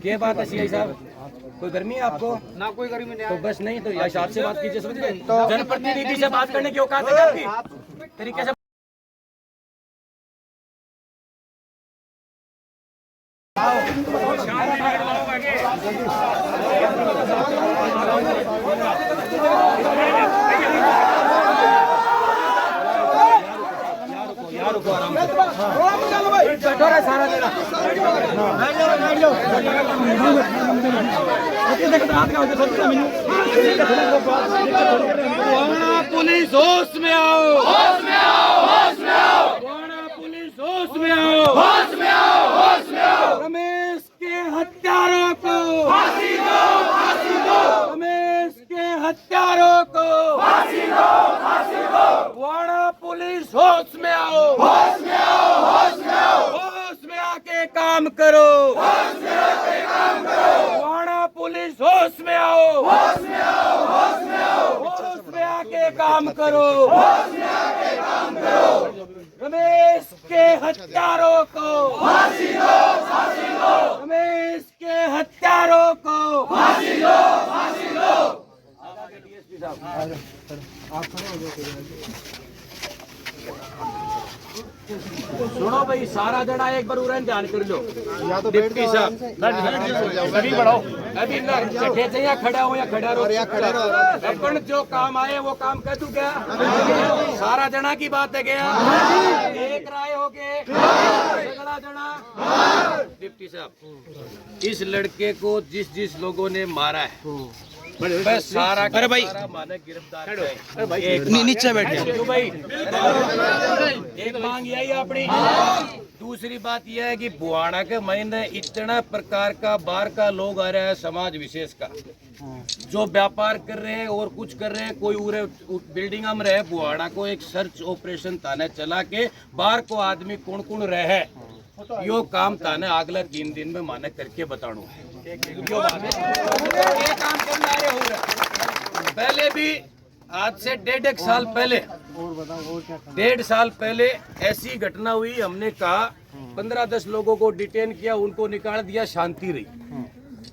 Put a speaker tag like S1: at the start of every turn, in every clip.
S1: क्या बात है सीआई साहब, कोई गर्मी है आपको?
S2: ना कोई गर्मी नहीं।
S1: तो बस नहीं तो यश आपसे बात कीजिए, समझ गए? जनप्रतिनिधि से बात करने की औकात है आपकी तरीके से। सारा देना पुलिस होश में आओ, होश में आओ, होश में आओ, पुलिस होश में आओ, होश में आओ, होश में आओ। रमेश के हत्यारों को फांसी दो, फांसी दो। रमेश के हत्यारों को फांसी दो, फांसी दो। वाड़ा पुलिस होश में आओ, होश में आओ, होश में आओ। होश में आके काम करो, होश में आके काम करो। वाड़ा पुलिस होश में आओ, होश में आओ, होश में आओ। होश में आके काम करो, होश में आके काम करो। रमेश के हत्यारों को फांसी दो, फांसी दो। रमेश के हत्यारों को फांसी दो, फांसी दो। सुनो भाई, सारा जड़ा एक बार उड़न ध्यान कर लो।
S3: या तो
S1: डिप्टी साहब
S3: अभी बढ़ाओ,
S1: अभी ना चढ़े से या खड़ा हो या खड़ा रहो,
S3: या खड़े रहो।
S1: अपन जो काम आए वो काम कर तू क्या? सारा जना की बात है क्या? एक राय हो गए, झगड़ा जना। डिप्टी साहब, इस लड़के को जिस जिस लोगों ने मारा है बस सारा, अरे भाई माने गिरफ्तार है।
S3: नीचे बैठे
S1: क्यों भाई? एक मांग यही अपनी। दूसरी बात यह है कि बुआना के महीने इतना प्रकार का बाहर का लोग आ रहा है, समाज विशेष का, जो व्यापार कर रहे हैं और कुछ कर रहे हैं। कोई उरे बिल्डिंग में रहे, बुआना को एक सर्च ऑपरेशन ताने चला के बाहर को आदमी कौन कौन रहे यो काम ताने अगला 3 दिन में माने करके बताणु है। यो बात है, ये काम करने आए हो रहे। पहले भी आज से 1.5 साल पहले, 1.5 साल पहले ऐसी घटना हुई। हमने कहा 15-10 लोगों को डिटेन किया, उनको निकाल दिया, शांति रही।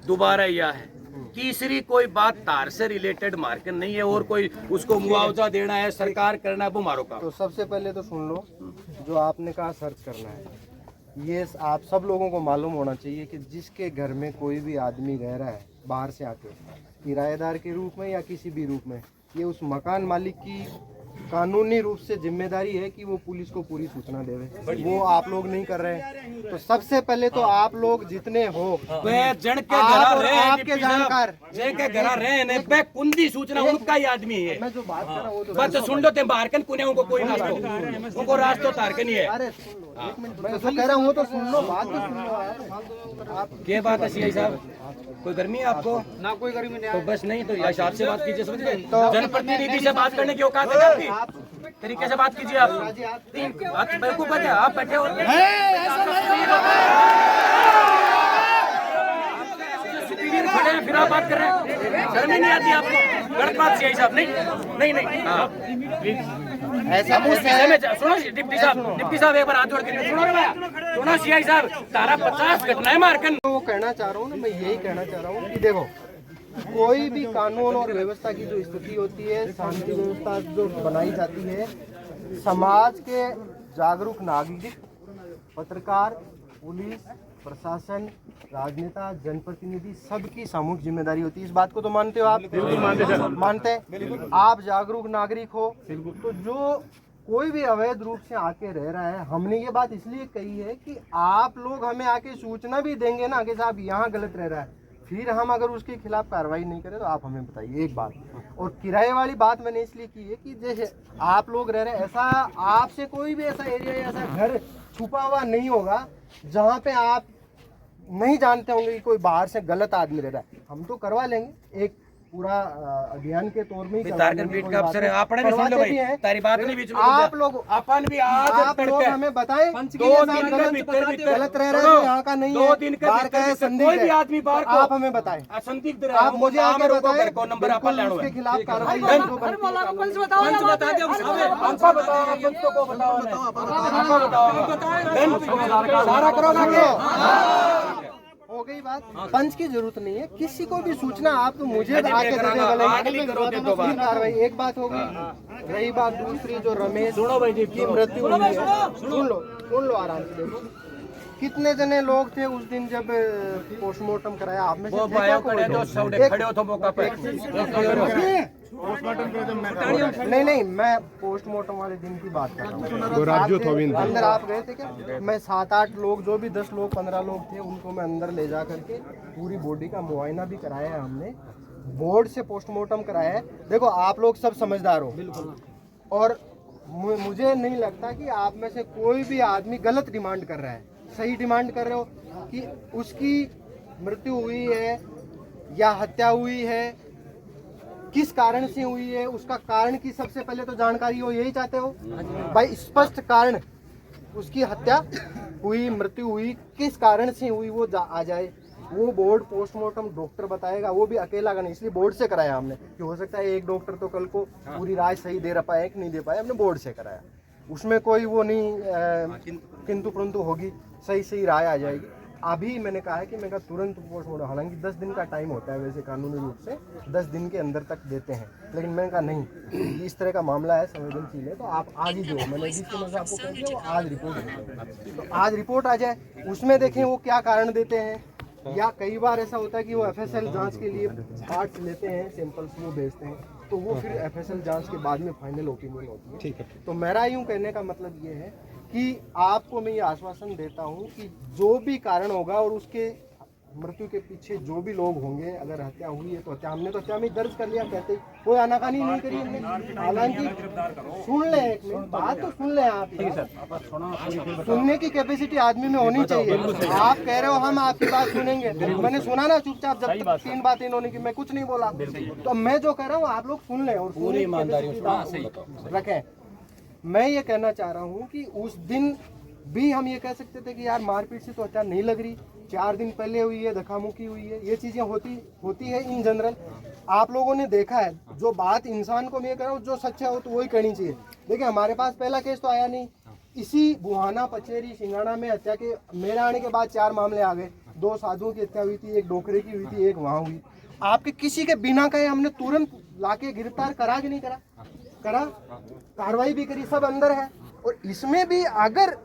S1: दोबारा यह है, तीसरी कोई बात तार से रिलेटेड मार्केट नहीं है और कोई उसको मुआवजा देना है, सरकार करना है, वो मारो काम।
S3: तो सबसे पहले तो सुन लो, जो आपने कहा सर्च करना है, ये आप सब लोगों को मालूम होना चाहिए कि जिसके घर में कोई भी आदमी रह रहा है बाहर से आके, किराएदार के रूप में या किसी भी रूप में, ये उस मकान मालिक की कानूनी रूप से जिम्मेदारी है कि वो पुलिस को पूरी सूचना देवे। वो आप लोग नहीं कर रहे हैं। तो सबसे पहले तो आप लोग जितने हो,
S1: जन के
S3: आपके जानकार
S1: के घर रहे ने बे कुंदी सूचना उनका ही आदमी है।
S3: मैं जो बात कर रहा हूँ वो
S1: बस सुन लो, ते बाहर कन कुने उनको कोई रास्तो, उनको रास्तो तार के नहीं है।
S3: अरे सुन लो, एक मिनट, मैं जो कह रहा हूँ तो सुन लो, बात तो सुन लो आप।
S1: क्या बात है सीआई साहब, कोई गर्मी है आपको?
S2: ना कोई गर्मी नहीं।
S1: तो बस नहीं तो यश आपसे बात कीजिए, समझ गए? जनप्रतिनिधि से बात करने की औकात है आपकी तरीके से बात कीजिए। आप बेवकूफ है क्या? आप बैठे हो, खड़े हैं, फिर आप बात कर रहे हैं, शर्म ही नहीं आती आपको? गलत बात सीआई साहब, नहीं नहीं ऐसा सुनो डिप्टी साहब एक बार हाथ जोड़ के सुनो सीआई साहब, तारा 50 घटनाएं मारकर।
S3: वो कहना चाह रहा हूँ ना, मैं यही कहना चाह रहा हूँ कि देखो, कोई भी कानून और व्यवस्था की जो स्थिति होती है, शांति व्यवस्था जो बनाई जाती है, समाज के जागरूक नागरिक, पत्रकार, पुलिस, प्रशासन, राजनेता, जनप्रतिनिधि, सबकी सामूहिक जिम्मेदारी होती है। इस बात को तो मानते हो आप? बिल्कुल मानते हैं। आप जागरूक नागरिक हो, तो जो कोई भी अवैध रूप से आके रह रहा है, हमने ये बात इसलिए कही है कि आप लोग हमें आके सूचना भी देंगे ना कि साहब यहाँ गलत रह रहा है, फिर हम अगर उसके खिलाफ कार्रवाई नहीं करें तो आप हमें बताइए। एक बात, और किराए वाली बात मैंने इसलिए की है कि जैसे आप लोग रह रहे हैं, ऐसा आपसे कोई भी ऐसा एरिया या ऐसा घर छुपा हुआ नहीं होगा जहाँ पे आप नहीं जानते होंगे कि कोई बाहर से गलत आदमी रह रहा है। हम तो करवा लेंगे, एक पूरा अभियान के तौर में
S1: तारकन बीट का अफसर है, आपने भी सुन लो भाई, तारी बात नहीं बीच में।
S3: आप लोग
S1: अपन भी आप लोग
S3: हमें बताएं,
S1: 2 दिन के भीतर
S3: गलत रह रहे हैं, यहाँ का नहीं है,
S1: 2 दिन के
S3: बाहर का है, संदिग्ध
S1: कोई भी आदमी बाहर को
S3: आप हमें बताएं,
S1: असंदिग्ध
S3: आप मुझे आगे बताएं
S1: को नंबर अपन लेना
S3: उसके खिलाफ कार्रवाई
S1: सारा करोगे।
S3: हो गई बात। पंच की जरूरत नहीं है, किसी को भी सूचना आप तो मुझे
S1: अजय
S3: आके दे दे भले।
S1: अगली करो दे दो बात।
S3: कार्रवाई एक बात हो गई। रही बात दूसरी, जो रमेश की मृत्यु हुई है, सुन लो आराम से। देखो कितने जने लोग थे उस दिन जब पोस्टमार्टम कराया, आप में से देखा कोई?
S1: जो सौदे खड़े हो तो मौका पे
S3: नहीं, मैं पोस्टमार्टम वाले दिन की बात कर रहा हूँ। अंदर आप गए थे क्या? मैं 7-8 लोग, जो भी 10 लोग 15 लोग थे, उनको मैं अंदर ले जा करके पूरी बॉडी का मुआयना भी कराया है हमने, बोर्ड से पोस्टमार्टम कराया है। देखो आप लोग सब समझदार हो, और मुझे नहीं लगता कि आप में से कोई भी आदमी गलत डिमांड कर रहा है। सही डिमांड कर रहे हो कि उसकी मृत्यु हुई है या हत्या हुई है, किस कारण से हुई है, उसका कारण की सबसे पहले तो जानकारी हो, यही चाहते हो भाई? स्पष्ट कारण, उसकी हत्या हुई, मृत्यु हुई, किस कारण से हुई वो आ जाए। वो बोर्ड पोस्टमार्टम डॉक्टर बताएगा, वो भी अकेला का नहीं, इसलिए बोर्ड से कराया हमने कि हो सकता है एक डॉक्टर तो कल को पूरी राय सही दे पाए कि नहीं दे पाए, हमने बोर्ड से कराया। उसमें कोई वो नहीं किंतु परंतु होगी, सही राय आ जाएगी। अभी मैंने कहा है कि मैं तुरंत पोस्टमार्टम, हालांकि 10 दिन का टाइम होता है वैसे कानूनी रूप से, 10 दिन के अंदर तक देते हैं, लेकिन मैंने कहा नहीं, इस तरह का मामला है, संवेदनशील है, तो आप आज ही दो। मैंने जिसकी वजह से आपको कह दिया वो आज रिपोर्ट, तो आज रिपोर्ट आ जाए, उसमें देखें वो क्या कारण देते हैं। या कई बार ऐसा होता है कि वो FSL जांच के लिए पार्ट्स लेते हैं, सैंपल्स वो भेजते हैं, तो वो फिर FSL जांच के बाद में फाइनल ओपिनियन होती है। ठीक है। तो मेरा यूं कहने का मतलब ये है कि आपको मैं ये आश्वासन देता हूं कि जो भी कारण होगा और उसके मृत्यु के पीछे जो भी लोग होंगे, अगर हत्या हुई है तो हत्या, हमने तो हत्या में दर्ज कर लिया, कहते कोई आनाकानी नहीं करी हमने। हालांकि सुन ले, एक मिनट बात तो सुन ले आप। सुनने की कैपेसिटी आदमी में होनी चाहिए। आप कह रहे हो हम आपकी बात सुनेंगे, मैंने सुना ना चुपचाप, जब तक 3 बातें इन्होंने की, मैं कुछ नहीं बोला। तो मैं जो कह रहा हूँ आप लोग सुन लें और पूरी ईमानदारी रखें। मैं ये कहना चाह रहा हूँ कि उस दिन भी हम ये कह सकते थे कि यार मारपीट से तो हत्या नहीं लग रही, 4 दिन पहले हुई है, धक्कामुक्की हुई है, ये चीजें होती है इन जनरल। आप लोगों ने देखा है, जो बात इंसान को मैं कह रहा हूँ जो सच्चा हो तो वही कहनी चाहिए। देखिए हमारे पास पहला केस तो आया नहीं, इसी बुहाना पचेरी सिंगाना में हत्या के मेरे आने के बाद 4 मामले आ गए। 2 साधुओं की हत्या हुई थी, एक डोकरे की हुई थी, एक वहाँ हुई। आपके किसी के बिना कहे हमने तुरंत लाके गिरफ्तार करा कि नहीं करा, कार्रवाई भी करी, सब अंदर है। और इसमें भी अगर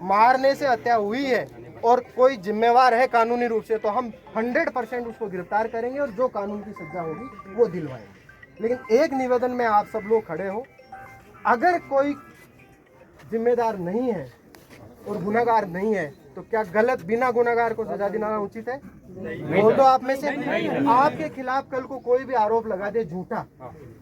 S3: मारने से हत्या हुई है और कोई जिम्मेवार है कानूनी रूप से, तो हम 100% उसको गिरफ्तार करेंगे और जो कानून की सजा होगी वो दिलवाएंगे। लेकिन एक निवेदन में आप सब लोग खड़े हो, अगर कोई जिम्मेदार नहीं है और गुनाहगार नहीं है, तो क्या गलत बिना गुनाहगार को सजा दिलाना उचित है? वो तो आप में से आपके खिलाफ कल को कोई भी आरोप लगा दे झूठा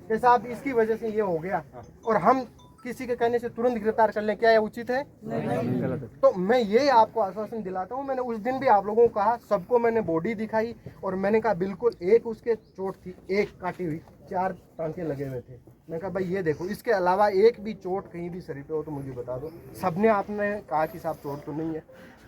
S3: कि साहब इसकी वजह से ये हो गया, और हम किसी के कहने से तुरंत गिरफ्तार कर लें, क्या यह उचित है? नहीं, गलत है। तो मैं ये आपको आश्वासन दिलाता हूँ। मैंने उस दिन भी आप लोगों को कहा, सबको मैंने बॉडी दिखाई और मैंने कहा बिल्कुल एक उसके चोट थी, एक काटी हुई, 4 टांके लगे हुए थे। मैं कहा भाई ये देखो, इसके अलावा एक भी चोट कहीं भी शरीर पे हो तो मुझे बता दो। सबने आपने कहा कि साहब चोट तो नहीं है।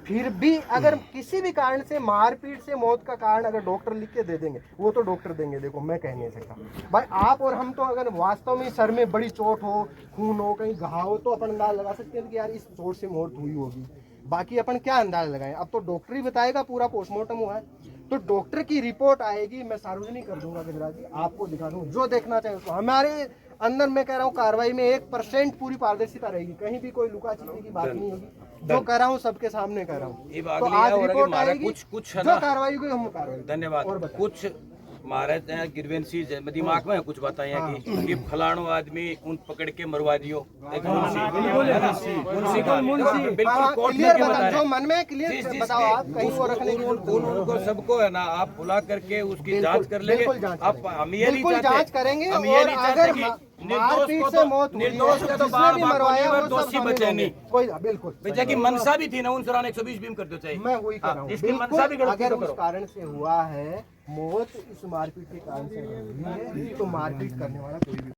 S3: फिर भी अगर किसी भी कारण से मारपीट से मौत का कारण अगर डॉक्टर लिख के दे देंगे, वो तो डॉक्टर देंगे, देखो मैं कह नहीं सकता भाई। आप और हम तो अगर वास्तव में सर में बड़ी चोट हो, खून हो, कहीं घाव हो, तो अपन अंदाज लगा सकते हैं कि यार इस चोट से मौत हुई होगी। बाकी अपन क्या अंदाज लगाएं? अब तो डॉक्टर ही बताएगा, पूरा पोस्टमार्टम हुआ है तो डॉक्टर की रिपोर्ट आएगी, मैं सार्वजनिक कर दूंगा गजराज जी, आपको दिखा दूंगा, जो देखना चाहे उसको। हमारे अंदर मैं कह रहा हूँ कार्रवाई में 1% पूरी पारदर्शिता रहेगी, कहीं भी कोई लुका छिपी की बात नहीं होगी। जो कर रहा हूँ सबके सामने कर रहा हूँ। तो आज रिपोर्ट आएगी,
S1: कुछ
S3: जो कार्रवाई होगी हम कार्रवाई।
S1: धन्यवाद। और कुछ हमारे गिरवेंसी दिमाग में कुछ बताया कि फलानो आदमी उन पकड़ के मरवा दियो,
S3: जो मन में क्लियर बताओ आप, कहीं वो रखने की
S1: उनको सबको है ना, आप बुला करके उसकी जांच कर लेंगे। आप हम ये नहीं चाहते,
S3: जांच करेंगे,
S1: हम ये नहीं चाहते कि
S3: निर्दोष
S1: का तो बार
S3: मरवाया
S1: बार दोषी बचे नहीं।
S3: कोई बिल्कुल
S1: भैया की मनसा भी थी ना, उन 120 भी कर दो चाहिए।
S3: मैं वही कर रहा हूँ,
S1: इसकी मनसा भी
S3: अगर उस कारण से हुआ है मौत, इस मारपीट के कारण से हुई है, तो मारपीट करने वाला कोई भी